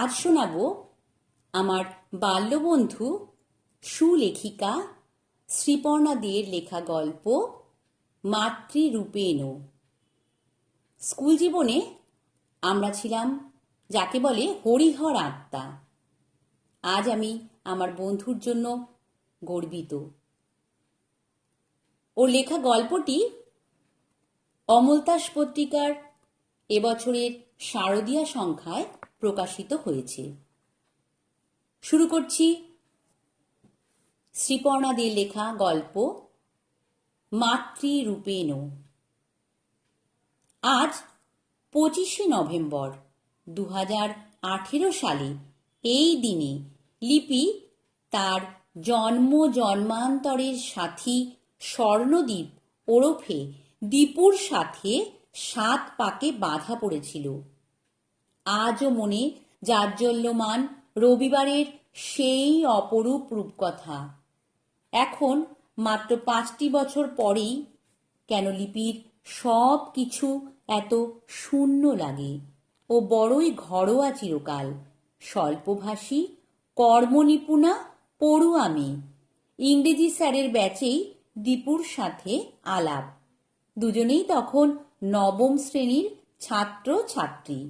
আজ শোনাব আমার বাল্যবন্ধু সুলেখিকা শ্রীপর্ণা দের লেখা গল্প মাতৃরূপেণ। স্কুল জীবনে আমরা ছিলাম যাকে বলে হরিহর আত্মা। আজ আমি আমার বন্ধুর জন্য গর্বিত। ওর লেখা গল্পটি অমলতাস পত্রিকার এবছরের শারদীয়া সংখ্যায় প্রকাশিত হয়েছে। শুরু করছি শ্রীপর্ণা দের লেখা গল্প মাতৃরূপেণ। আজ 25শে নভেম্বর 2018 সালে এই দিনে লিপি তার জন্মান্তরের সাথী স্বর্ণদ্বীপ ওরফে দীপুর সাথে 7 পাকে বাঁধা পড়েছিল। আজও মনে জাজ্বল্যমান রবিবারের সেই অপরূপ রূপকথা। এখন মাত্র 5টি বছর পরেই কেন লিপির সব কিছু এত শূন্য লাগে। ও বড়ই ঘরোয়া চিরকাল, স্বল্পভাষী, কর্মনিপুণা, পড়ুয়া মেয়ে। ইংরেজি স্যারের ব্যাচেই দীপুর সাথে আলাপ। দুজনেই তখন 9ম শ্রেণীর ছাত্র ছাত্রী।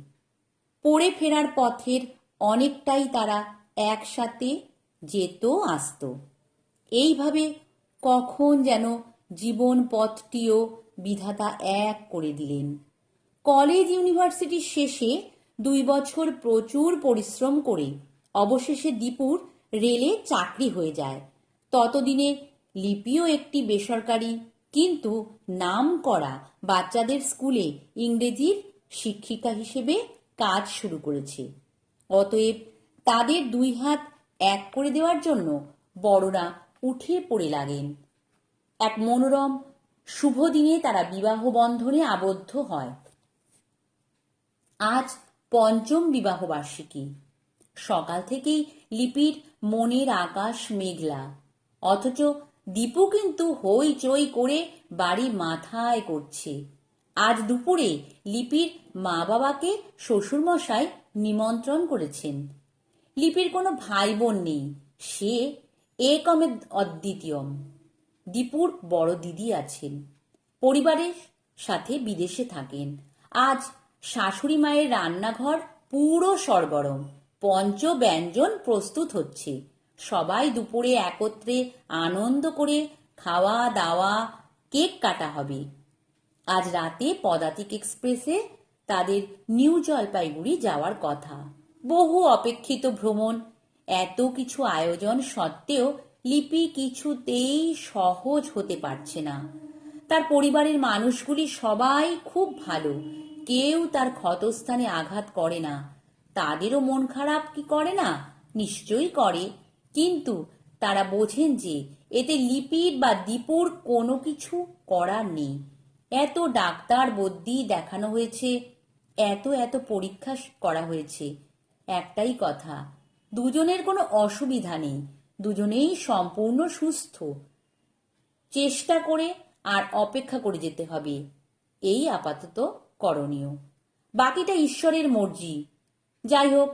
পড়ে ফেরার পথের অনেকটাই তারা একসাথে যেত আসত। এইভাবে কখন যেন জীবন পথটিও বিধাতা এক করে দিলেন। কলেজ ইউনিভার্সিটির শেষে 2 বছর প্রচুর পরিশ্রম করে অবশেষে দীপুর রেলে চাকরি হয়ে যায়। ততদিনে লিপিও একটি বেসরকারি কিন্তু নামকরা বাচ্চাদের স্কুলে ইংরেজির শিক্ষিকা হিসেবে কাজ শুরু করেছে। অতএব তাদের 2 হাত এক করে দেওয়ার জন্য বড়রা উঠে পড়ে লাগেন। এক মনোরম শুভ দিনে তারা বিবাহ বন্ধনে আবদ্ধ হয়। আজ 5ম বিবাহবার্ষিকী। সকাল থেকেই লিপির মনের আকাশ মেঘলা, অথচ দীপু কিন্তু হইচই করে বাড়ি মাথায় করছে। আজ দুপুরে লিপির মা বাবাকে শ্বশুরমশাই নিমন্ত্রণ করেছেন। লিপির কোনো ভাই বোন নেই, সে একমে অদ্বিতীয়ম। দীপুর বড় দিদি আছেন, পরিবারের সাথে বিদেশে থাকেন। আজ শাশুড়ি মায়ের রান্নাঘর পুরো সরগরম, পঞ্চব্যঞ্জন প্রস্তুত হচ্ছে। সবাই দুপুরে একত্রে আনন্দ করে খাওয়া দাওয়া, কেক কাটা হবে। আজ রাতে পদাতিক এক্সপ্রেসে তাদের নিউ জলপাইগুড়ি যাওয়ার কথা। বহু অপেক্ষিত ভ্রমণ। এত কিছু আয়োজন সত্ত্বেও লিপি কিছুতেই সহজ হতে পারছে না। তার পরিবারের মানুষগুলি সবাই খুব ভালো, কেউ তার ক্ষতস্থানে আঘাত করে না। তাদেরও মন খারাপ কি করে না? নিশ্চয়ই করে, কিন্তু তারা বোঝেন যে এতে লিপির বা দীপুর কোনো কিছু করার নেই। এত ডাক্তার বদ্যি দেখানো হয়েছে, এত পরীক্ষা করা হয়েছে, একটাই কথা, দুজনের কোনো অসুবিধা নেই, দুজনেই সম্পূর্ণ সুস্থ। চেষ্টা করে আর অপেক্ষা করে যেতে হবে, এই আপাতত করণীয়। বাকিটা ঈশ্বরের মর্জি। যাই হোক,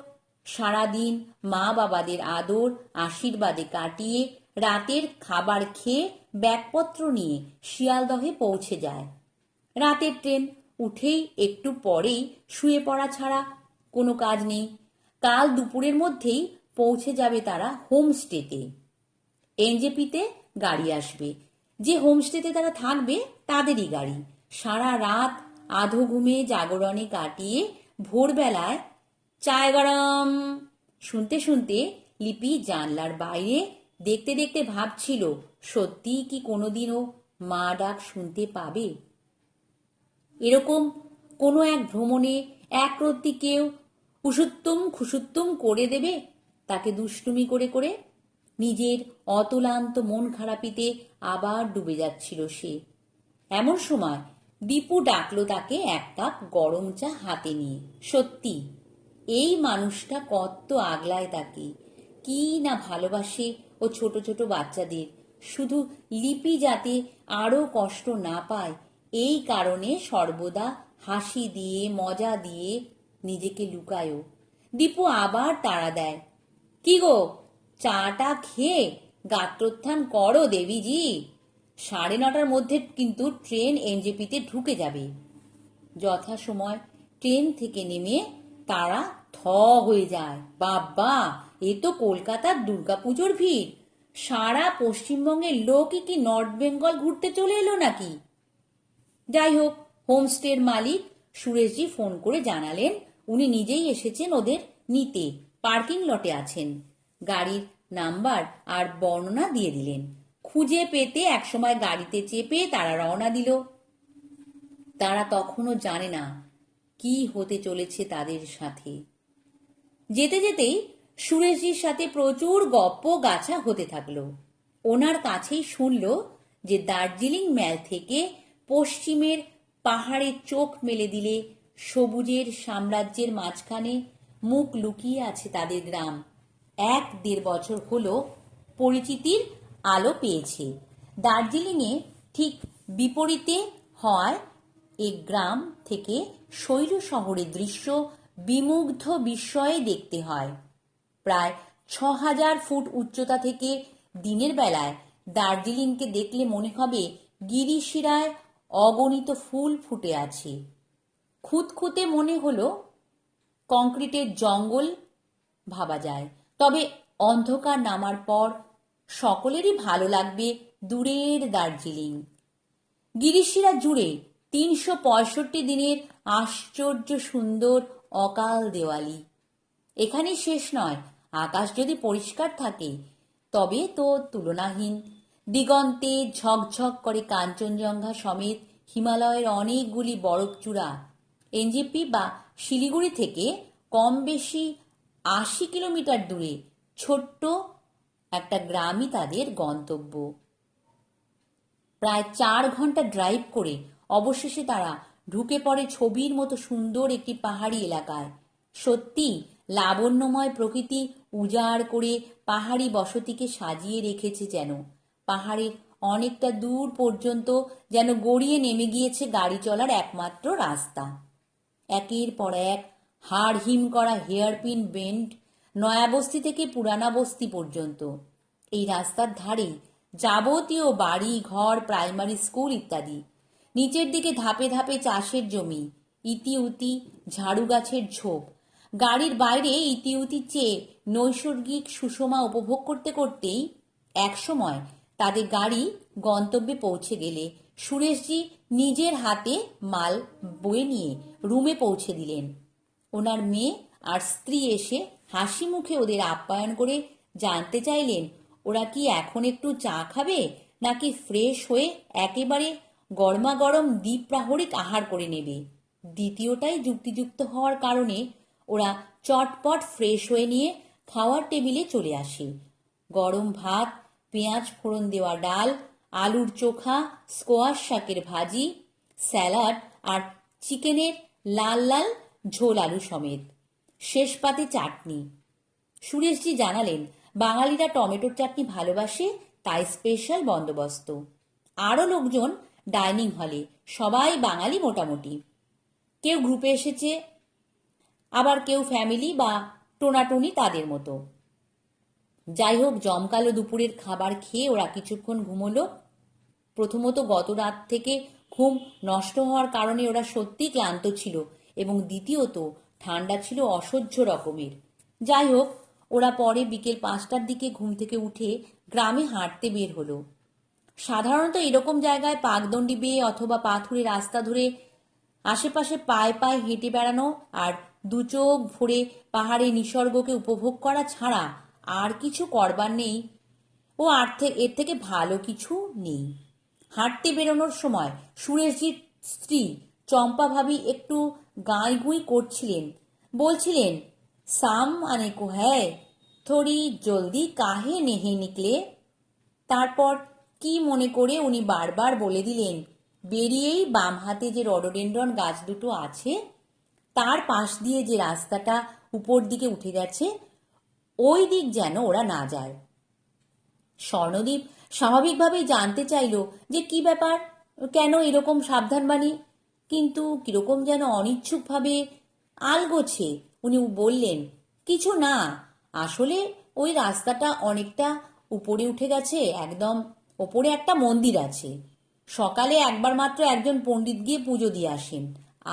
সারাদিন মা বাবাদের আদর আশীর্বাদে কাটিয়ে রাতের খাবার খেয়ে ব্যাগপত্র নিয়ে শিয়ালদহে পৌঁছে যায়। রাতের ট্রেন, উঠেই একটু পরেই শুয়ে পড়া ছাড়া কোনো কাজ নেই। কাল দুপুরের মধ্যেই পৌঁছে যাবে তারা হোমস্টেতে। এনজেপিতে গাড়ি আসবে, যে হোমস্টেতে তারা থাকবে তাদেরই গাড়ি। সারা রাত আধো ঘুমে জাগরণে কাটিয়ে ভোরবেলায় চায় গরম শুনতে শুনতে লিপি জানলার বাইরে দেখতে দেখতে ভাবছিল, সত্যিই কি কোনোদিনও মা ডাক শুনতে পাবে? এরকম কোনো এক ভ্রমণে একরত্তি কেউ উসুত্তুম খুসুত্তুম করে দেবে তাকে দুষ্টুমি করে করে। নিজের অতলান্ত মন খারাপিতে আবার ডুবে যাচ্ছিল সে। এমন সময় দীপু ডাকলো তাকে 1 কাপ গরম চা হাতে নিয়ে। সত্যি এই মানুষটা কত আগলায় তাকে, কি না ভালোবাসে ও ছোট ছোট বাচ্চাদের। শুধু লিপি যাতে আরো কষ্ট না পায় এই কারণে সর্বদা হাসি দিয়ে মজা দিয়ে নিজেকে লুকায়ও। দীপু আবার তাড়া দেয়, কি গো, চাটা খেয়ে গাত্রোত্থান করো দেবীজি, 9:30টার মধ্যে কিন্তু ট্রেন এনজেপিতে ঢুকে যাবে। যথাসময় ট্রেন থেকে নেমে তারা থ হয়ে যায়, বাবা, এ তো কলকাতার দুর্গাপুজোর ভিড়, সারা পশ্চিমবঙ্গের লোকই কি নর্থ বেঙ্গল ঘুরতে চলে এলো নাকি। যাই হোক, হোমস্টের মালিক সুরেশজি ফোন করে জানালেন উনি নিজেই এসেছেন ওদের নিতে, পার্কিং লটে আছেন। গাড়ির নাম্বার আর বর্ণনা দিয়ে দিলেন। খুঁজে পেতে একসময় গাড়িতে চেপে তারা রওনা দিল। তারা তখনও জানে না কি হতে চলেছে তাদের সাথে। যেতে যেতেই সুরেশজির সাথে প্রচুর গপ্প গাছা হতে থাকলো। ওনার কাছেই শুনল যে দার্জিলিং ম্যাল থেকে পশ্চিমের পাহাড়ে চোখ মেলে দিলে সবুজের সাম্রাজ্যের মাঝখানে মুখ লুকিয়ে আছে তাদের গ্রাম। 1-1.5 বছর হলো পরিচিতির আলো পেয়েছে। দার্জিলিংয়ে ঠিক বিপরীতে হয় এ গ্রাম থেকে শৈল শহরের দৃশ্য বিমুগ্ধ বিস্ময়ে দেখতে হয়। প্রায় 6,000 ফুট উচ্চতা থেকে দিনের বেলায় দার্জিলিংকে দেখলে মনে হবে গিরিশিরায় অগণিত ফুল ফুটে আছে। খুঁতখুঁতে মনে হলো কংক্রিটের জঙ্গল ভাবা যায়। তবে অন্ধকার নামার পর সকলেরই ভালো লাগবে দূরের দার্জিলিং। গিরিশিরা জুড়ে 365 দিনের আশ্চর্য সুন্দর অকাল দেওয়ালি। এখানেই শেষ নয়, আকাশ যদি পরিষ্কার থাকে তবে তো তুলনাহীন। দিগন্তে ঝকঝক করে কাঞ্চনজঙ্ঘা সমেত হিমালয়ের অনেকগুলি বরফচূড়া। এনজেপি বা শিলিগুড়ি থেকে কম বেশি 80 কিলোমিটার দূরে ছোট্ট একটা গ্রামই তাদের গন্তব্য। প্রায় 4 ঘন্টা ড্রাইভ করে অবশেষে তারা ঢুকে পড়ে ছবির মতো সুন্দর একটি পাহাড়ি এলাকায়। সত্যি লাবণ্যময় প্রকৃতি উজাড় করে পাহাড়ি বসতিকে সাজিয়ে রেখেছে যেন। পাহাড়ের অনেকটা দূর পর্যন্ত যেন গড়িয়ে নেমে গিয়েছে গাড়ি চলার একমাত্র রাস্তা। একের পর এক হাড় হিম করা হেয়ারপিন বেন্ড, নয়াবস্তি থেকে পুরানা বস্তি পর্যন্ত। এই রাস্তার ধারে যাবতীয় বাড়ি ঘর, প্রাইমারি স্কুল ইত্যাদি। নিচের দিকে ধাপে ধাপে চাষের জমি, ইতিউতি ঝাড়ু গাছের ঝোপ। গাড়ির বাইরে ইতিউতি চেয়ে নৈসর্গিক সুষমা উপভোগ করতে করতেই একসময় তাদের গাড়ি গন্তব্যে পৌঁছে গেলে সুরেশজি নিজের হাতে মাল বয়ে নিয়ে রুমে পৌঁছে দিলেন। ওনার মেয়ে আর স্ত্রী এসে হাসি মুখে ওদের আপ্যায়ন করে জানতে চাইলেন ওরা কি এখন একটু চা খাবে নাকি ফ্রেশ হয়ে একেবারে গরমাগরম দ্বিপ্রাহরিক আহার করে নেবে। দ্বিতীয়টাই যুক্তিযুক্ত হওয়ার কারণে ওরা চটপট ফ্রেশ হয়ে নিয়ে খাওয়ার টেবিলে চলে আসে। গরম ভাত, পেঁয়াজ ফোড়ন দেওয়া ডাল, আলুর চোখা, স্কোয়াশ শাকের ভাজি, স্যালাড আর চিকেনের লাল লাল ঝোল আলু সমেত, শেষ পাতে চাটনি। সুরেশজি জানালেন বাঙালিরা টমেটোর চাটনি ভালোবাসে, তাই স্পেশাল বন্দোবস্ত। আরও লোকজন ডাইনিং হলে, সবাই বাঙালি মোটামুটি। কেউ গ্রুপে এসেছে, আবার কেউ ফ্যামিলি বা টোনাটুনি তাদের মতো। যাই হোক, জমকালো দুপুরের খাবার খেয়ে ওরা কিছুক্ষণ ঘুমোলো। প্রথমত গত রাত থেকে ঘুম নষ্ট হওয়ার কারণে ওরা সত্যি ক্লান্ত ছিল, এবং দ্বিতীয়ত ঠান্ডা ছিল অসহ্য রকমের। যাই হোক, ওরা পরে বিকেল 5টার দিকে ঘুম থেকে উঠে গ্রামে হাঁটতে বের হলো। সাধারণত এরকম জায়গায় পাকদণ্ডি বেয়ে অথবা পাথুরে রাস্তা ধরে আশেপাশে পায়ে পায়ে হেঁটে বেড়ানো আর দুচোখ ভরে পাহাড়ে নিসর্গকে উপভোগ করা ছাড়া আর কিছু করবার নেই, ও এর থেকে ভালো কিছু নেই। হাঁটতে বেরোনোর সময় সুরেশজির স্ত্রী চম্পা ভাবি একটু গাঁই করছিলেন, বলছিলেন, সাম আনে কো হ্যায়, থোড়ি জলদি কাহে নেহে নিকলে। তারপর কি মনে করে উনি বারবার বলে দিলেন, বেরিয়েই বাম হাতে যে রডোডেন্ড্রন গাছ দুটো আছে তার পাশ দিয়ে যে রাস্তাটা উপর দিকে উঠে গেছে ওই দিক যেন ওরা না যায়। স্বর্ণদীপ স্বাভাবিকভাবেই জানতে চাইল যে কি ব্যাপার, কেন এরকম সাবধানবাণী, কিন্তু কিরকম যেন অনিচ্ছুকভাবে আলগোছে উনি বললেন, কিছু না, আসলে ওই রাস্তাটা অনেকটা উপরে উঠে গেছে, একদম ওপরে একটা মন্দির আছে। সকালে একবার মাত্র একজন পণ্ডিত গিয়ে পুজো দিয়ে আসেন,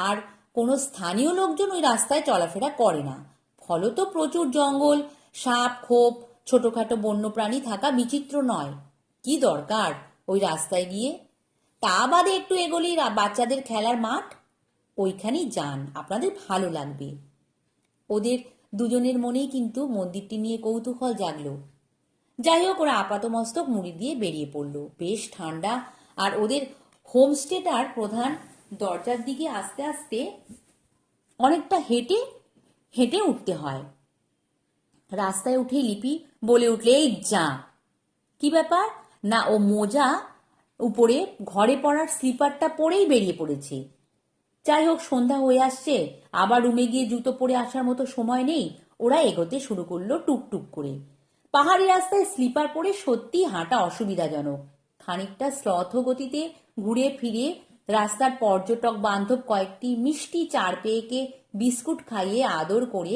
আর কোনো স্থানীয় লোকজন ওই রাস্তায় চলাফেরা করে না। ফলত প্রচুর জঙ্গল, সাপ খোপ, ছোটখাটো বন্যপ্রাণী থাকা বিচিত্র নয়। কি দরকার ওই রাস্তায় গিয়ে? তা বাদে একটু এগোলেই বাচ্চাদের খেলার মাঠ, ওইখানেই যান, আপনাদের ভালো লাগবে। ওদের দুজনের মনেই কিন্তু মন্দিরটি নিয়ে কৌতূহল জাগলো। যাই হোক, ওরা আপাতমস্তক মুড়ি দিয়ে বেরিয়ে পড়লো। বেশ ঠান্ডা, আর ওদের হোমস্টেটার প্রধান দরজার দিকে আস্তে আস্তে অনেকটা হেঁটে হেঁটে উঠতে হয়। রাস্তায় উঠেই লিপি বলে উঠলে, এই যা! কি ব্যাপার? না, ও মোজা উপরে ঘরে পরার স্লিপারটা পরেই বেরিয়ে পড়েছে। যাই হোক, সন্ধ্যা হয়ে আসছে, আবার রুমে গিয়ে জুতো পরে আসার মতো সময় নেই। ওরা এগোতে শুরু করলো টুকটুক করে। পাহাড়ি রাস্তায় স্লিপার পরে সত্যি হাঁটা অসুবিধাজনক। খানিকটা শ্লথ গতিতে ঘুরে ফিরে রাস্তার পর্যটক বান্ধব কয়েকটি মিষ্টি চার পেয়েকে বিস্কুট খাইয়ে আদর করে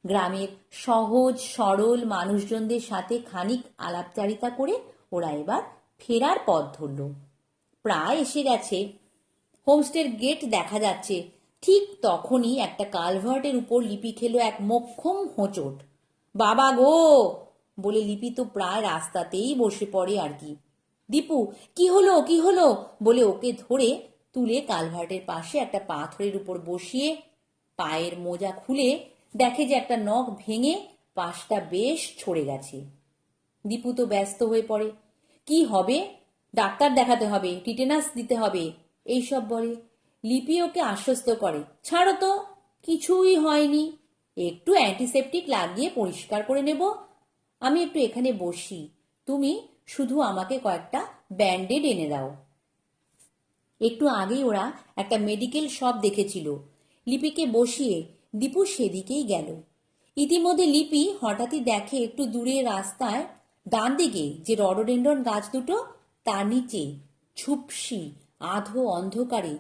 গ্রামের সহজ সরল মানুষজনদের সাথে খানিক আলাপচারিতা করে ওরা এবার ফেরার পথ ধরল। প্রায় এসে গেছে। হোমস্টের গেট দেখা যাচ্ছে। ঠিক তখনই একটা কালভার্টের উপর লিপি খেলো এক মোক্ষম হোঁচট। বাবা গো! বলে লিপি তো প্রায় রাস্তাতেই বসে পড়ে আর কি। দীপু, কি হলো কি হলো বলে ওকে ধরে তুলে কালভার্টের পাশে একটা পাথরের উপর বসিয়ে পায়ের মোজা খুলে দেখে যে একটা নখ ভেঙে পাশটা বেশ ছড়ে গেছে। দীপু তো ব্যস্ত হয়ে পড়ে। কি হবে? ডাক্তার দেখাতে হবে, টিটেনাস দিতে হবে, এইসব বলে। লিপি ওকে আশ্বস্ত করে, ছাড়ো তো, কিছুই হয়নি, একটু অ্যান্টিসেপটিক লাগিয়ে পরিষ্কার করে নেব। আমি একটু এখানে বসি, তুমি শুধু আমাকে কয়েকটা ব্যান্ডেড এনে দাও। একটু আগেই ওরা একটা মেডিকেল শপ দেখেছিল। লিপিকে বসিয়ে দীপু সেদিকেই গেল। ইতিমধ্যে লিপি হঠাৎই দেখে একটু দূরে রাস্তায় ডান দিকে যে রডোডেন্ড্রন গাছ দুটো, তার নিচে ঝুপসি আধো অন্ধকারে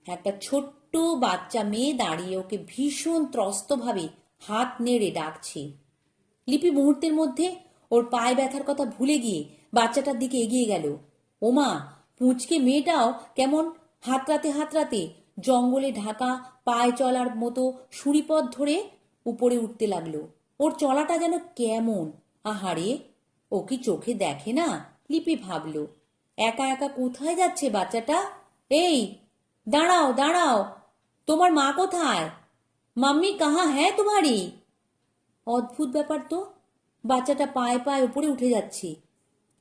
একটা ছোট্ট বাচ্চা মেয়ে দাঁড়িয়ে ওকে ভীষণ ত্রস্তভাবে হাত নেড়ে ডাকছে। লিপি মুহূর্তের মধ্যে ওর পায়ে ব্যথার কথা ভুলে গিয়ে বাচ্চাটার দিকে এগিয়ে গেল। ওমা, পুঁচকে মেয়েটাও কেমন হাতড়াতে হাতড়াতে জঙ্গলে ঢাকা পায়ে চলার মতো সুড়িপথ ধরে উপরে উঠতে লাগলো। ওর চলাটা যেন কেমন। আহারে, ও কি চোখে দেখে না? লিপি ভাবল। একা একা কোথায় যাচ্ছে বাচ্চাটা? এই, দাঁড়াও দাঁড়াও, তোমার মা কোথায়? মাম্মি কাহা হ্যাঁ তোমারি? অদ্ভুত ব্যাপার তো, বাচ্চাটা পায়ে পায়ে উপরে উঠে যাচ্ছে।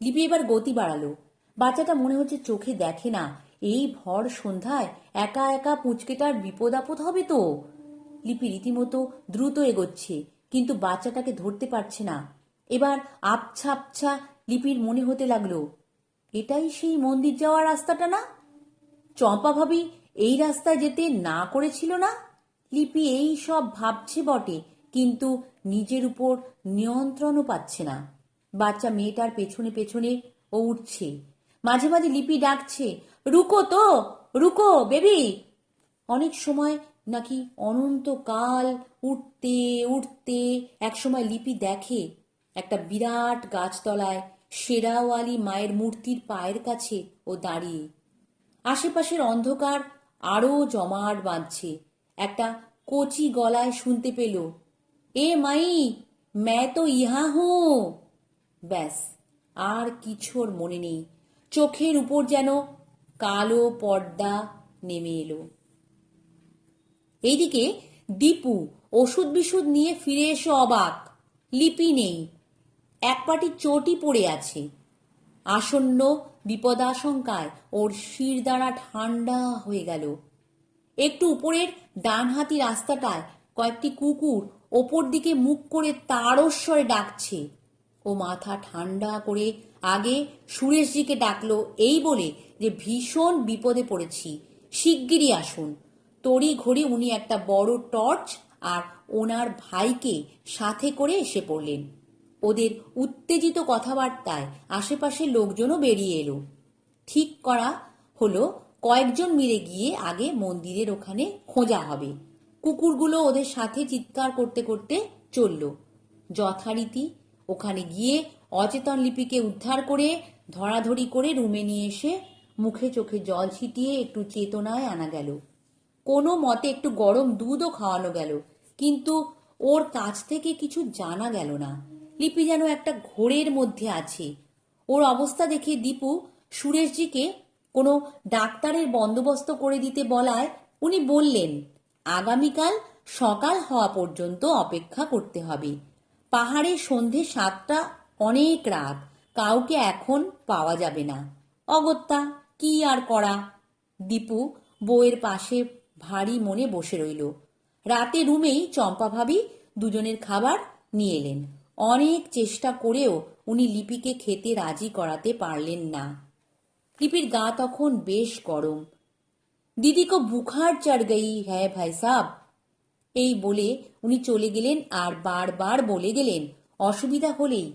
লিপি এবার গতি বাড়ালো। বাচ্চাটা মনে হচ্ছে চোখে দেখে না। এই ভর সন্ধ্যায় একা একা পুচকেটার বিপদ আপদ হবে তো। লিপি রীতিমতো দ্রুত এগোচ্ছে, কিন্তু বাচ্চাটাকে ধরতে পারছে না। এবার আবছা আবছা লিপির মনে হতে লাগলো, এটাই সেই মন্দির যাওয়ার রাস্তাটা না? চম্পা ভাবি এই রাস্তায় যেতে না করেছিল না? লিপি এই সব ভাবছে বটে, কিন্তু নিজের উপর নিয়ন্ত্রণও পাচ্ছে না। বাচ্চা মেয়েটার পেছনে পেছনে ও উঠছে। মাঝে মাঝে লিপি ডাকছে, রুকো তো, রুকো বেবি। অনেক সময় নাকি অনন্তকাল উঠতে উঠতে একসময় লিপি দেখে একটা বিরাট গাছতলায় শেরাওয়ালি মায়ের মূর্তির পায়ের কাছে ও দাঁড়িয়ে। আশেপাশের অন্ধকার আরো জমাট বাঁধছে। একটা কচি গলায় শুনতে পেল, এ মাই, मैं तो ইহা হুঁ। ব্যাস, আর কিছুর মনে নেই। চোখের উপর যেন কালো পর্দা নেমে এলো। এইদিকে দীপু ওষুধ বিশুধ নিয়ে ফিরে এসে অবাক, লিপি নেই। এক পাটি চটি পড়ে আছে। আসন্ন বিপদাশঙ্কায় ওর শিরদাঁড়া ঠান্ডা হয়ে গেল। একটু উপরের ডানহাতি রাস্তাটায় কয়েকটি কুকুর ওপর দিকে মুখ করে তারস্বরে ডাকছে। ও মাথা ঠান্ডা করে আগে সুরেশজিকে ডাকলো, এই বলে যে ভীষণ বিপদে পড়েছি, শিগগিরই আসুন। তড়ি ঘড়ি উনি একটা বড় টর্চ আর ওনার ভাইকে সাথে করে এসে পড়লেন। ওদের উত্তেজিত কথাবার্তায় আশেপাশের লোকজনও বেরিয়ে এলো। ঠিক করা হলো কয়েকজন মিলে গিয়ে আগে মন্দিরের ওখানে খোঁজা হবে। কুকুরগুলো ওদের সাথে চিৎকার করতে করতে চলল। যথারীতি ওখানে গিয়ে অচেতন লিপিকে উদ্ধার করে ধরাধরি করে রুমে নিয়ে এসে মুখে চোখে জল ছিটিয়ে একটু চেতনায় আনা গেল। কোনো মতে একটু গরম দুধও খাওয়ানো গেল, কিন্তু ওর কাছ থেকে কিছু জানা গেল না। লিপি যেন একটা ঘোরের মধ্যে আছে। ওর অবস্থা দেখে দীপু সুরেশজিকে কোনো ডাক্তারের বন্দোবস্ত করে দিতে বলায় উনি বললেন, আগামীকাল সকাল হওয়া পর্যন্ত অপেক্ষা করতে হবে। পাহাড়ে সন্ধে 7টা, অনেক রাত, কাউকে এখন পাওয়া যাবে না। অগত্যা কি আর করা। দীপু বউয়ের পাশে ভারী মনে বসে রইল। রাতে রুমেই চম্পা ভাবি দুজনের খাবার নিয়ে এলেন। অনেক চেষ্টা করেও উনি লিপিকে খেতে রাজি করাতে পারলেন না। লিপির গা তখন বেশ গরম। দিদি কো বুখার চড় গই হ্যায় ভাই সাব, এই বলে উনি চলে গেলেন। আর বারবার বলে গেলেন, অসুবিধা হলেই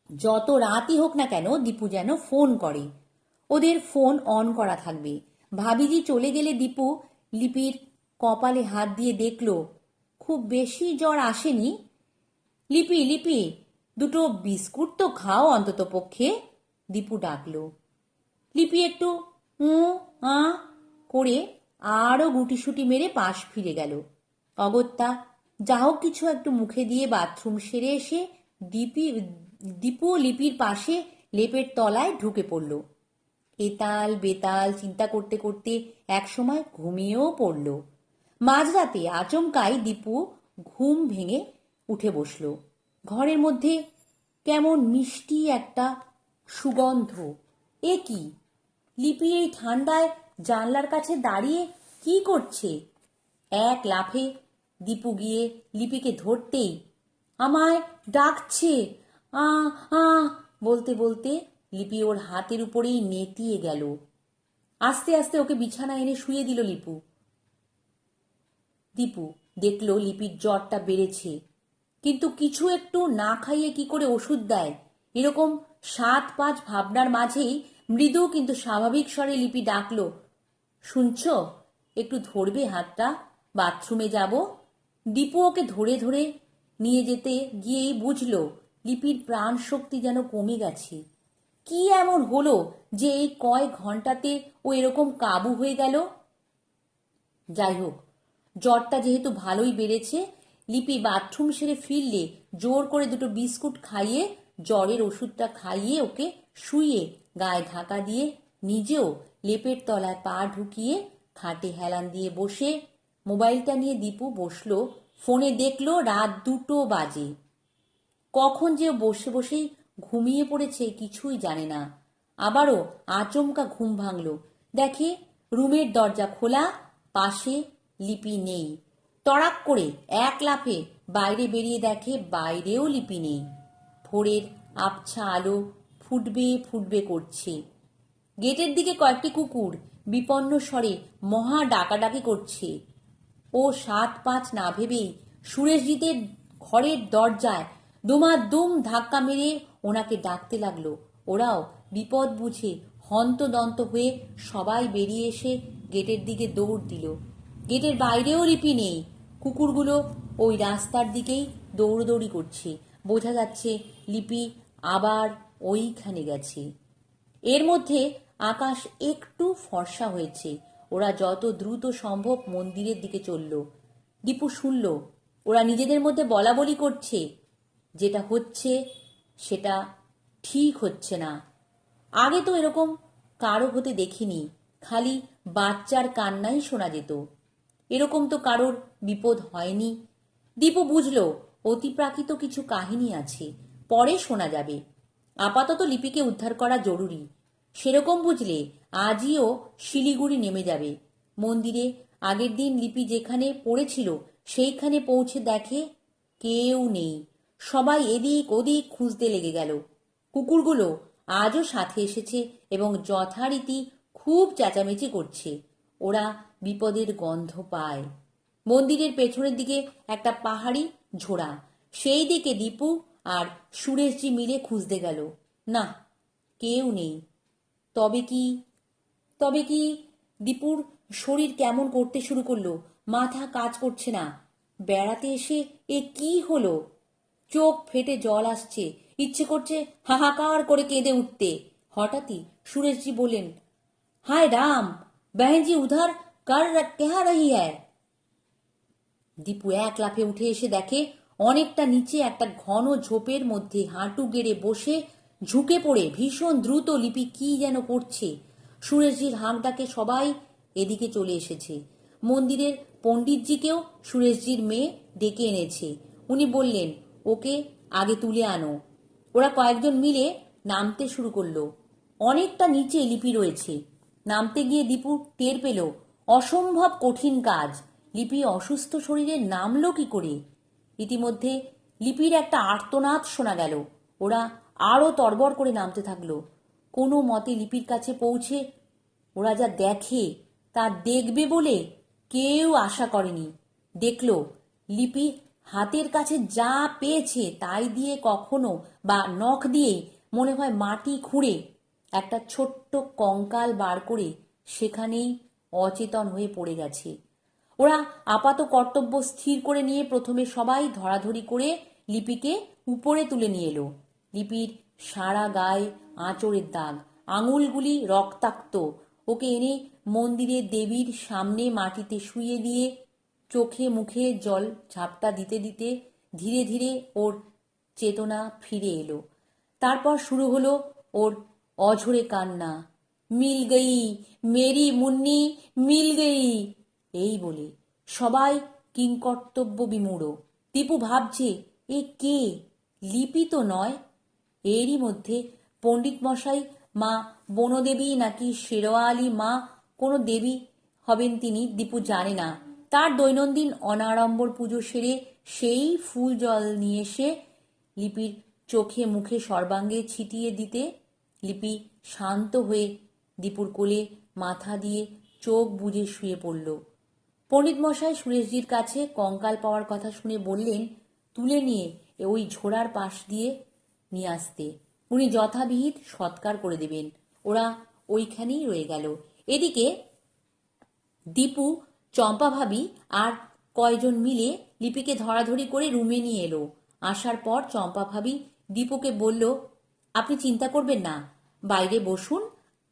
যত রাতই হোক না কেন দীপু যেন ফোন করে। ওদের ফোন অন করা থাকবে। ভাবিজি চলে গেলে দীপু লিপির কপালে হাত দিয়ে দেখল, খুব বেশি জ্বর আসেনি। লিপি লিপি, দুটো বিস্কুট তো খাও অন্তত পক্ষে, দীপু ডাকল। লিপি একটু আ করে আরও গুটিসুটি মেরে পাশ ফিরে গেল। অগত্যা যা হোক কিছু একটু মুখে দিয়ে বাথরুম সেরে এসে দীপু লিপির পাশে লেপের তলায় ঢুকে পড়ল। এতাল বেতাল চিন্তা করতে করতে একসময় ঘুমিয়েও পড়ল। মাঝরাতে আচমকাই দীপু ঘুম ভেঙে উঠে বসল। ঘরের মধ্যে কেমন মিষ্টি একটা সুগন্ধ। এ কি? লিপি এই ঠান্ডায় জানলার কাছে দাঁড়িয়ে কি করছে? এক লাফে দীপু গিয়ে লিপিকে ধরতেই, আমায় ডাকছে আ আ বলতে বলতে লিপি ওর হাতের উপরেই নেতিয়ে গেল। আস্তে আস্তে ওকে বিছানা এনে শুয়ে দিল লিপু। দীপু দেখল লিপির জ্বরটা বেড়েছে, কিন্তু কিছু একটু না খাইয়ে কি করে ওষুধ দেয়? এরকম 7-5 ভাবনার মাঝেই মৃদু কিন্তু স্বাভাবিক স্বরে লিপি ডাকল, শুনছ? একটু ধরবে হাতটা, বাথরুমে যাব। দীপু ওকে ধরে ধরে নিয়ে যেতে গিয়েই বুঝল লিপির প্রাণ শক্তি যেন কমে গেছে। কি এমন হলো যে এই কয়েক ঘন্টাতে ও এরকম কাবু হয়ে গেল? যাই হোক, জ্বরটা যেহেতু ভালোই বেড়েছে, লিপি বাথরুম সেরে ফিরলে জোর করে দুটো বিস্কুট খাইয়ে জ্বরের ওষুধটা খাইয়ে ওকে শুইয়ে গায়ে ঢাকা দিয়ে নিজেও লেপের তলায় পা ঢুকিয়ে খাটে হেলান দিয়ে বসে মোবাইলটা নিয়ে দীপু বসল। ফোনে দেখল রাত 2টো বাজে। কখন যে বসে বসেই ঘুমিয়ে পড়েছে কিছুই জানে না। আবারও আচমকা ঘুম ভাঙল। দেখে রুমের দরজা খোলা, পাশে লিপি নেই। তড়াক করে এক লাফে বাইরে বেরিয়ে দেখে বাইরেও লিপি নেই। ভোরের আবছা আলো ফুটবে ফুটবে করছে। গেটের দিকে কয়েকটি কুকুর বিপন্ন স্বরে মহা ডাকাডাকি করছে। ও 7-5 না ভেবেই সুরেশজিতের ঘরের দরজায় দুমাদুম ধাক্কা মেরে ওনাকে ডাকতে লাগলো। ওরাও বিপদ বুঝে হন্তদন্ত হয়ে সবাই বেরিয়ে এসে গেটের দিকে দৌড় দিল। গেটের বাইরেও লিপি নেই। কুকুরগুলো ওই রাস্তার দিকেই দৌড়দৌড়ি করছে। বোঝা যাচ্ছে লিপি আবার ওইখানে গেছে। এর মধ্যে আকাশ একটু ফর্সা হয়েছে। ওরা যত দ্রুত সম্ভব মন্দিরের দিকে চলল। দীপু শুনল ওরা নিজেদের মধ্যে বলাবলি করছে, যেটা হচ্ছে সেটা ঠিক হচ্ছে না। আগে তো এরকম কারো হতে দেখিনি, খালি বাচ্চার কান্নাই শোনা যেত। এরকম তো কারোর বিপদ হয়নি। দীপু বুঝল অতিপ্রাকৃত কিছু কাহিনী আছে, পরে শোনা যাবে। আপাতত লিপিকে উদ্ধার করা জরুরি। সেরকম বুঝলে আজইও শিলিগুড়ি নেমে যাবে। মন্দিরে আগের দিন লিপি যেখানে পড়েছিল সেইখানে পৌঁছে দেখে কেউ নেই। সবাই এদিক ওদিক খুঁজতে লেগে গেল। কুকুরগুলো আজও সাথে এসেছে এবং যথারীতি খুব চেঁচামেচি করছে। ওরা বিপদের গন্ধ পায়। মন্দিরের পেছনের দিকে একটা পাহাড়ি ঝোড়া, সেই দিকে দীপু আর সুরেশজি মিলে খুঁজতে গেল। না, কেউ নেই। তবে কি তবে কি দীপুর শরীর কেমন করতে শুরু করলো। মাথা কাজ করছে না। বেড়াতে এসে এ কি হলো? চোখ ফেটে জল আসছে, ইচ্ছে করছে হাহাকার করে কেঁদে উঠতে। হঠাৎই সুরেশজি বললেন, হায় রাম, বহনজি উধার কার কেহা রহি হ্যায়। দীপু এক লাফে উঠে এসে দেখে অনেকটা নিচে একটা ঘন ঝোপের মধ্যে হাঁটু গেড়ে বসে ঝুঁকে পড়ে ভীষণ দ্রুত লিপি কি যেন করছে। সুরেশজির হাঁক ডাকে সবাই এদিকে চলে এসেছে। মন্দিরের পণ্ডিতজিকেও সুরেশজির মেয়ে ডেকে এনেছে। উনি বললেন, ওকে আগে তুলে আনো। ওরা কয়েকজন মিলে নামতে শুরু করলো। অনেকটা নিচে লিপি রয়েছে। নামতে গিয়ে দীপু টের পেল অসম্ভব কঠিন কাজ। লিপি অসুস্থ শরীরে নামলো কি করে? ইতিমধ্যে লিপির একটা আর্তনাদ শোনা গেল। ওরা আরো তড়বড় করে নামতে থাকলো। কোনো মতে লিপির কাছে পৌঁছে ওরা যা দেখে তা দেখবে বলে কেউ আশা করেনি। দেখল লিপি হাতের কাছে যা পেয়েছে তাই দিয়ে কখনো বা নখ দিয়েই মনে হয় মাটি খুঁড়ে একটা ছোট্ট কঙ্কাল বার করে সেখানেই অচেতন হয়ে পড়ে গেছে। ওরা আপাত কর্তব্য স্থির করে নিয়ে প্রথমে সবাই ধরাধরি করে লিপিকে উপরে তুলে নিয়ে এলো। লিপির সারা গায়ে আঁচড়ের দাগ, আঙুলগুলি রক্তাক্ত। ওকে এনে মন্দিরের দেবীর সামনে মাটিতে শুইয়ে দিয়ে চোখে মুখে জল ঝাপটা দিতে দিতে ধীরে ধীরে ওর চেতনা ফিরে এলো। তারপর শুরু হলো ওর অঝরে কান্না। মিল গই, মেরি মুন্নি মিল গই, এই বলে সবাই কিংকর্তব্য বিমূঢ়। দীপু ভাবছে, এ কে? লিপি তো নয়। এরই মধ্যে পণ্ডিত মশাই মা বনদেবী নাকি শেরওয়ালি মা কোনো দেবী হবেন তিনি দীপু জানে না, তার দৈনন্দিন অনাড়ম্বর পুজো সেরে সেই ফুল জল নিয়ে এসে লিপির চোখে মুখে সর্বাঙ্গে ছিটিয়ে দিতে লিপি শান্ত হয়ে দীপুর কোলে মাথা দিয়ে চোখ বুজে শুয়ে পড়ল। পণ্ডিত মশাই সুরেশজির কাছে কঙ্কাল পাওয়ার কথা শুনে বললেন, তুলে নিয়ে ওই ঝোড়ার পাশ দিয়ে নিয়ে আসতে। উনি যথাবিহিত সৎকার করে দেবেন। ওরা ওইখানেই রয়ে গেল। এদিকে দীপু, চম্পা ভাবি আর কয়জন মিলে লিপিকে ধরাধরি করে রুমে নিয়ে এলো। আসার পর চম্পা ভাবি দীপুকে বলল, আপনি চিন্তা করবেন না, বাইরে বসুন,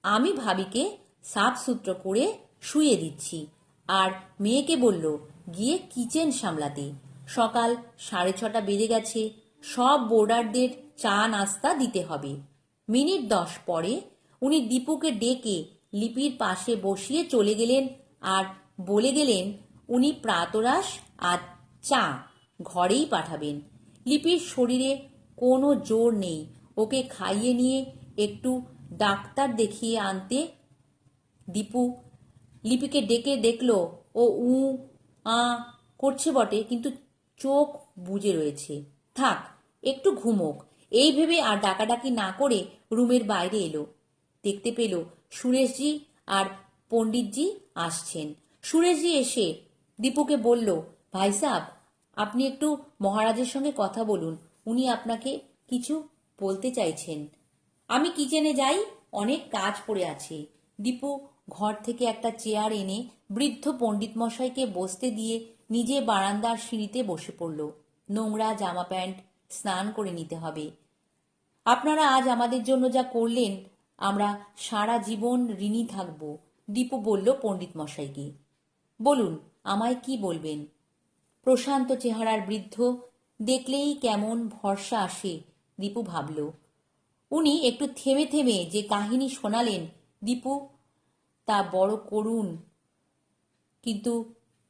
আমি ভাবিকে সাফ সূত্র করে শুয়ে দিচ্ছি। আর মেয়েকে বলল গিয়ে কিচেন সামলাতে। সকাল 6:30 বেজে গেছে। সব বোর্ডারদের চা নাস্তা দিতে হবে। মিনিট 10 পরে উনি দীপুকে ডেকে লিপির পাশে বসিয়ে চলে গেলেন আর বলে গেলেন উনি প্রাতরাশ আর চা ঘরেই পাঠাবেন। লিপির শরীরে কোনো জোর নেই। ওকে খাইয়ে নিয়ে একটু ডাক্তার দেখিয়ে আনতে। দীপু লিপিকে ডেকে দেখল ও উ আ করছে বটে, কিন্তু চোখ বুজে রয়েছে। থাক, একটু ঘুমোক, এই ভেবে আর ডাকাডাকি না করে রুমের বাইরে এলো। দেখতে পেল সুরেশজি আর পণ্ডিতজি আসছেন। সুরেশজি এসে দীপুকে বলল, ভাই সাব, আপনি একটু মহারাজের সঙ্গে কথা বলুন, উনি আপনাকে কিছু বলতে চাইছেন। আমি কিচেনে যাই, অনেক কাজ পড়ে আছে। দীপু ঘর থেকে একটা চেয়ার এনে বৃদ্ধ পণ্ডিত মশাইকে বসতে দিয়ে নিজে বারান্দার সিঁড়িতে বসে পড়ল। নোংরা জামা প্যান্ট স্নান করে নিতে হবে। আপনারা আজ আমাদের জন্য যা করলেন আমরা সারা জীবন ঋণী থাকব। দীপু বলল পণ্ডিত মশাইকে। বলুন, আমায় কি বলবেন? প্রশান্ত চেহারার বৃদ্ধ, দেখলেই কেমন ভরসা আসে, দীপু ভাবল। উনি একটু থেমে থেমে যে কাহিনী শোনালেন দীপু তা বড় করুণ, কিন্তু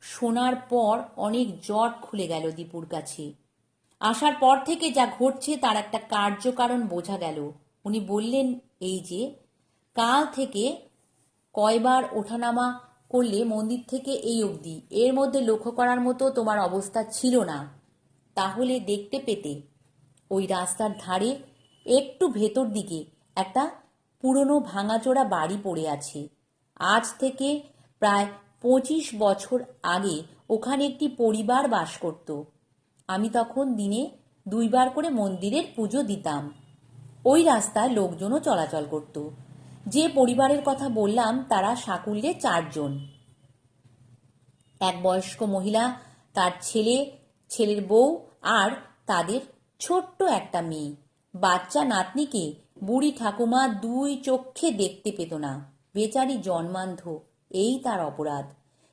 শোনার পর অনেক জট খুলে গেল দীপুর কাছে। আসার পর থেকে যা ঘটছে তার একটা কার্যকারণ বোঝা গেল। উনি বললেন, এই যে কাল থেকে কয়বার ওঠানামা করলে মন্দির থেকে এই অবধি, এর মধ্যে লক্ষ্য করার মতো তোমার অবস্থা ছিল না, তাহলে দেখতে পেতে ওই রাস্তার ধারে একটু ভেতর দিকে একটা পুরনো ভাঙাচোরা বাড়ি পড়ে আছে। আজ থেকে প্রায় 25 বছর আগে ওখানে একটি পরিবার বাস করত। আমি তখন দিনে 2 বার করে মন্দিরের পুজো দিতাম। ওই রাস্তায় লোকজনও চলাচল করত। যে পরিবারের কথা বললাম তারা সাকুল্যে 4 জন। এক বয়স্ক মহিলা তার ছেলে, ছেলের বউ আর তাদের ছোট্ট একটা মেয়ে। বাচ্চা নাতনিকে বুড়ি ঠাকুমা দুই চক্ষে দেখতে পেত না। বেচারি জন্মান্ধ, এই তার অপরাধ।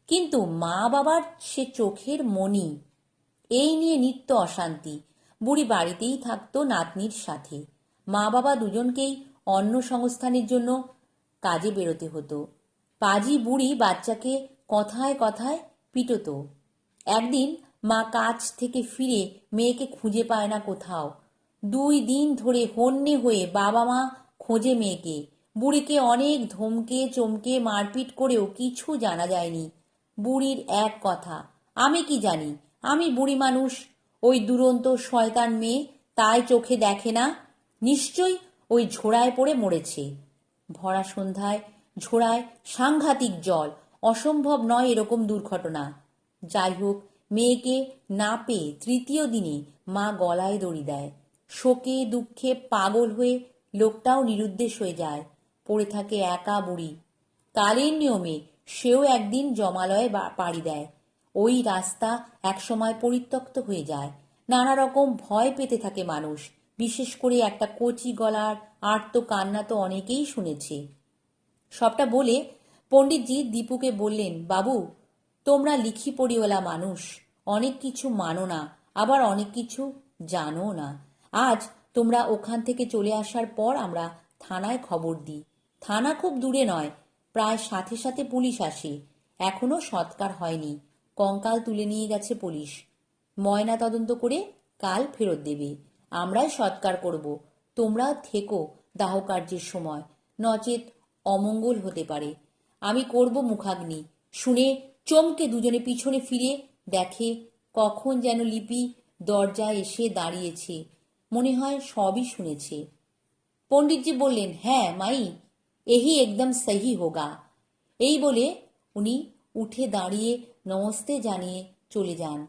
কিন্তু মা বাবার সে চোখের মণি। এই নিয়ে নিত্য অশান্তি। বুড়ি বাড়িতেই থাকতো নাতনির সাথে। মা বাবা দুজনকেই অন্ন সংস্থানের জন্য কাজে বেরোতে হতো। পাজি বুড়ি বাচ্চাকে কথায় কথায় পিটতো। একদিন মা কাজ থেকে ফিরে মেয়েকে খুঁজে পায় না কোথাও। 2 দিন ধরে হন্যে হয়ে বাবা মা খোঁজে মেয়েকে। বুড়িকে অনেক ধমকে চমকে মারপিট করেও কিছু জানা যায়নি। বুড়ির এক কথা, আমি কি জানি, আমি বুড়ি মানুষ, ওই দুরন্ত শয়তান মেয়ে তাই চোখে দেখে না, নিশ্চয়ই ওই ঝোড়ায় পড়ে মরেছে। ভরা সন্ধ্যায় ঝোড়ায় সাংঘাতিক জল, অসম্ভব নয় এরকম দুর্ঘটনা। যাই হোক, মেয়েকে না পেয়ে 3য় দিনে মা গলায় দড়ি দেয়। শোকে দুঃখে পাগল হয়ে লোকটাও নিরুদ্দেশ হয়ে যায়। পড়ে থাকে একা বুড়ি। কালের নিয়মে সেও একদিন জমালয়ে পাড়ি দেয়। ওই রাস্তা একসময় পরিত্যক্ত হয়ে যায়। নানা রকম ভয় পেতে থাকে মানুষ। বিশেষ করে একটা কচি গলার আর্ত কান্না তো অনেকেই শুনেছে। সবটা বলে পণ্ডিতজি দীপুকে বললেন, বাবু, তোমরা লিখি পড়িওয়ালা মানুষ, অনেক কিছু মানো না, আবার অনেক কিছু জানো না। আজ তোমরা ওখান থেকে চলে আসার পর আমরা থানায় খবর দিই। থানা খুব দূরে নয়, প্রায় সাথে সাথে পুলিশ আসে। এখনো সৎকার হয়নি। কঙ্কাল তুলে নিয়ে গেছে পুলিশ। ময়না তদন্ত করে কাল ফেরত দেবে। আমরাই সৎকার করব। তোমরাও থেকো দাহ কার্যের সময়, নচেত অমঙ্গল হতে পারে। আমি করব মুখাগ্নি। শুনে চমকে দুজনে পিছনে ফিরে দেখে কখন যেন লিপি দরজায় এসে দাঁড়িয়েছে। মনে হয় সবই শুনেছে। পণ্ডিতজি বললেন, হ্যাঁ মাই, এহি একদম সহি হোগা। এই বলে উনি উঠে দাঁড়িয়ে নমস্তে জানিয়ে চলে যান।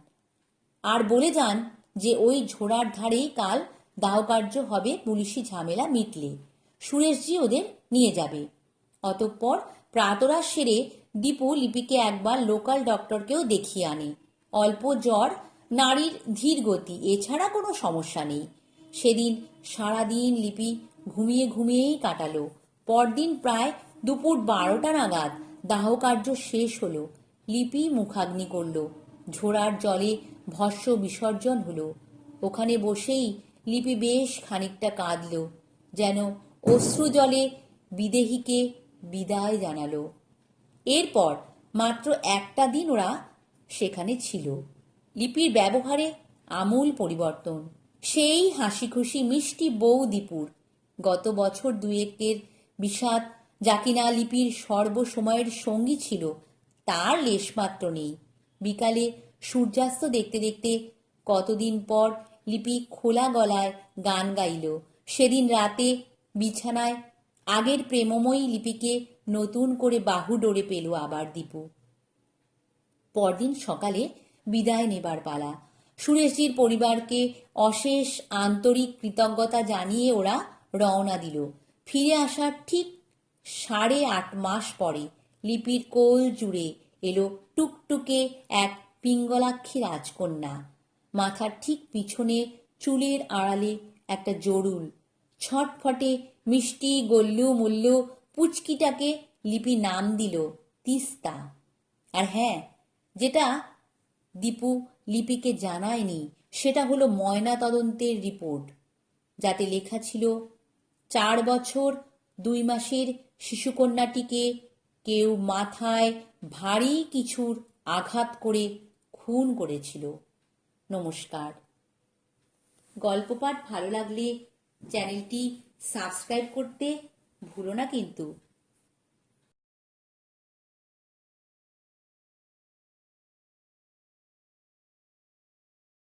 আর বলে যান যে ওই ঝোড়ার ধারেই কাল দাহকার্য হবে, পুলিশি ঝামেলা মিটলে সুরেশজি ওদের নিয়ে যাবে। অতঃপর প্রাতরাশ সেরে দীপু লিপিকে একবার লোকাল ডক্টরকেও দেখিয়ে আনে। অল্প জ্বর, নাড়ির ধীর গতি, এছাড়া কোনো সমস্যা নেই। সেদিন সারাদিন লিপি ঘুমিয়ে ঘুমিয়েই কাটালো। পরদিন প্রায় দুপুর 12টা নাগাদ দাহকার্য শেষ হলো। লিপি মুখাগ্নি করল। ঝোড়ার জলে ভস্য বিসর্জন হলো। ওখানে বসেই লিপি বেশ খানিকটা কাঁদল, যেন অশ্রু জলে বিদেহীকে বিদায় জানালো। এরপর মাত্র একটা দিন ওরা সেখানে ছিল। লিপির ব্যবহারে আমূল পরিবর্তন। সেই হাসি খুশি মিষ্টি বউ দীপুর। গত বছর 2-1 বিষাদ যা কিনা লিপির সর্বসময়ের সঙ্গী ছিল, তার লেশমাত্র নেই। বিকালে সূর্যাস্ত দেখতে দেখতে কতদিন পর লিপি খোলা গলায় গান গাইল। সেদিন রাতে বিছানায় আগের প্রেমময়ী লিপিকে নতুন করে বাহু ডোরে পেল আবার দীপু। পরদিন সকালে বিদায় নেবার পালা। সুরেশজির পরিবারকে অশেষ আন্তরিক কৃতজ্ঞতা জানিয়ে ওরা রওনা দিল। ফিরে আসার ঠিক 8.5 মাস পরে লিপির কোল জুড়ে এলো টুকটুকে এক পিঙ্গলাক্ষী রাজকন্যা। মাথার ঠিক পিছনে চুলের আড়ালে একটা জরুল। ছটফটে মিষ্টি গল্লু মুল্লু পুচকিটাকে লিপি নাম দিল তিস্তা। আর হ্যাঁ, যেটা দীপু লিপিকে জানায়নি সেটা হলো ময়না তদন্তের রিপোর্ট, যাতে লেখা ছিল 4 বছর 2 মাসের শিশুকন্যাটিকে কেউ মাথায় ভারী কিছুর আঘাত করে খুন করেছিল। নমস্কার। গল্প পাঠ ভালো লাগলে চ্যানেলটি সাবস্ক্রাইব করতে ভুলো না কিন্তু।